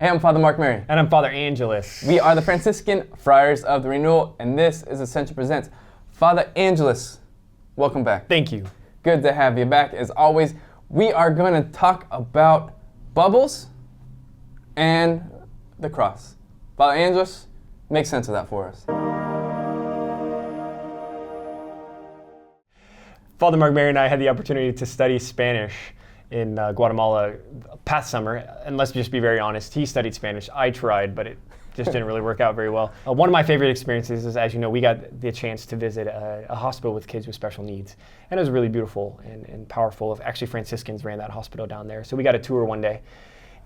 Hey, I'm Father Mark Mary. And I'm Father Angelus. We are the Franciscan Friars of the Renewal, and this is Ascension Presents. Father Angelus, welcome back. Thank you. Good to have you back. As always, we are going to talk about bubbles and the cross. Father Angelus, make sense of that for us. Father Mark Mary and I had the opportunity to study Spanish in Guatemala past summer, and let's just be very honest, he studied Spanish. I tried, but it just didn't really work out very well. One of my favorite experiences is, as you know, we got the chance to visit a hospital with kids with special needs, and it was really beautiful and powerful. Actually, Franciscans ran that hospital down there, so we got a tour one day.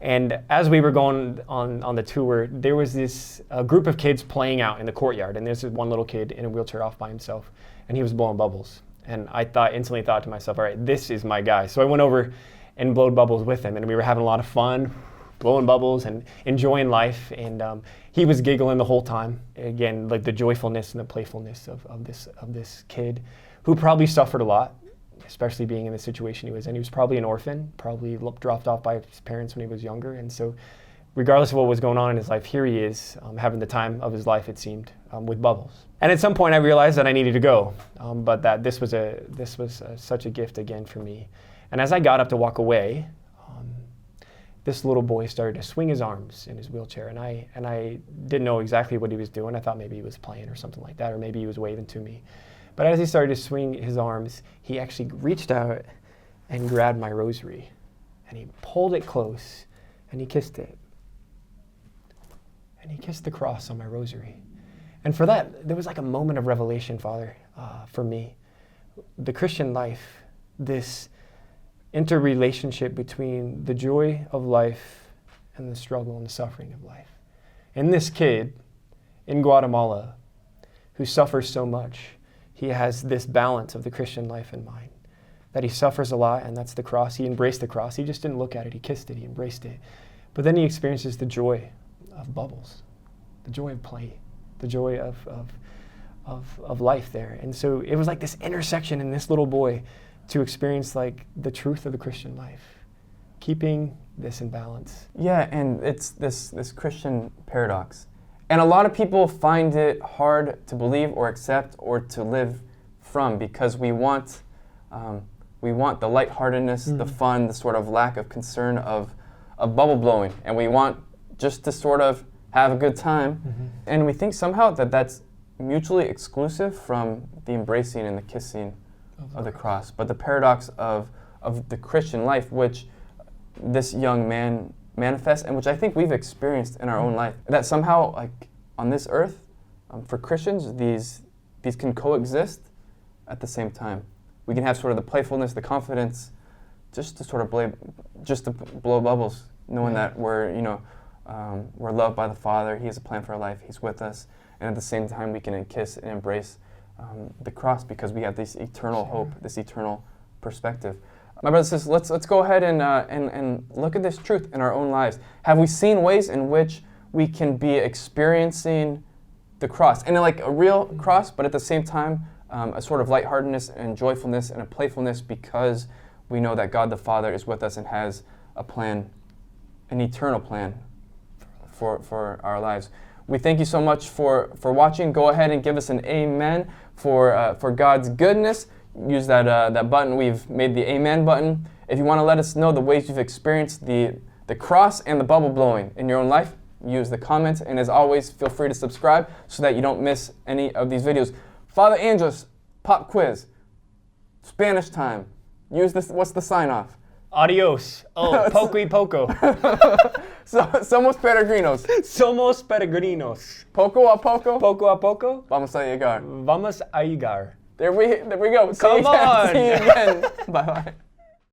And as we were going on the tour, there was this group of kids playing out in the courtyard, and there's this one little kid in a wheelchair off by himself, and he was blowing bubbles. And I instantly thought to myself, all right, this is my guy. So I went over and blowed bubbles with him, and we were having a lot of fun, blowing bubbles and enjoying life. And he was giggling the whole time. Again, like the joyfulness and the playfulness of this kid, who probably suffered a lot, especially being in the situation he was in. He was probably an orphan, probably dropped off by his parents when he was younger. And so regardless of what was going on in his life, here he is, having the time of his life, it seemed, with bubbles. And at some point I realized that I needed to go, but that this was such a gift again for me. And as I got up to walk away, this little boy started to swing his arms in his wheelchair, and I didn't know exactly what he was doing. I thought maybe he was playing or something like that, or maybe he was waving to me. But as he started to swing his arms, he actually reached out and grabbed my rosary, and he pulled it close, and he kissed it. And he kissed the cross on my rosary. And for that, there was like a moment of revelation, Father, for me. The Christian life, this interrelationship between the joy of life and the struggle and the suffering of life. And this kid in Guatemala who suffers so much, he has this balance of the Christian life in mind. That he suffers a lot, and that's the cross. He embraced the cross. He just didn't look at it. He kissed it. He embraced it. But then he experiences the joy of bubbles, the joy of play, the joy of life there. And so it was like this intersection in this little boy to experience like the truth of the Christian life, keeping this in balance. Yeah, and it's this Christian paradox. And a lot of people find it hard to believe or accept or to live from, because we want the lightheartedness, the fun, the sort of lack of concern of bubble blowing, and we want just to sort of have a good time. Mm-hmm. And we think somehow that that's mutually exclusive from the embracing and the kissing of the cross. But the paradox of the Christian life, which this young man manifests, and which I think we've experienced in our own life, that somehow, like on this earth, for Christians, these can coexist at the same time. We can have sort of the playfulness, the confidence, just to blow bubbles, knowing that we're loved by the Father. He has a plan for our life. He's with us, and at the same time, we can kiss and embrace the cross, because we have this eternal hope, this eternal perspective. My brothers and sisters, let's go ahead and look at this truth in our own lives. Have we seen ways in which we can be experiencing the cross, and like a real cross, but at the same time, a sort of lightheartedness and joyfulness and a playfulness, because we know that God the Father is with us and has a plan, an eternal plan for our lives. We thank you so much for watching. Go ahead and give us an amen for God's goodness. Use that button. We've made the amen button. If you want to let us know the ways you've experienced the cross and the bubble blowing in your own life, use the comments. And as always, feel free to subscribe so that you don't miss any of these videos. Father Angelus, pop quiz, Spanish time. Use this. What's the sign off? Adios. Oh, poco y poco. Somos peregrinos. Somos peregrinos. Poco a poco. Poco a poco. Vamos a llegar. Vamos a llegar. There we go. Come on. See you again. Bye-bye.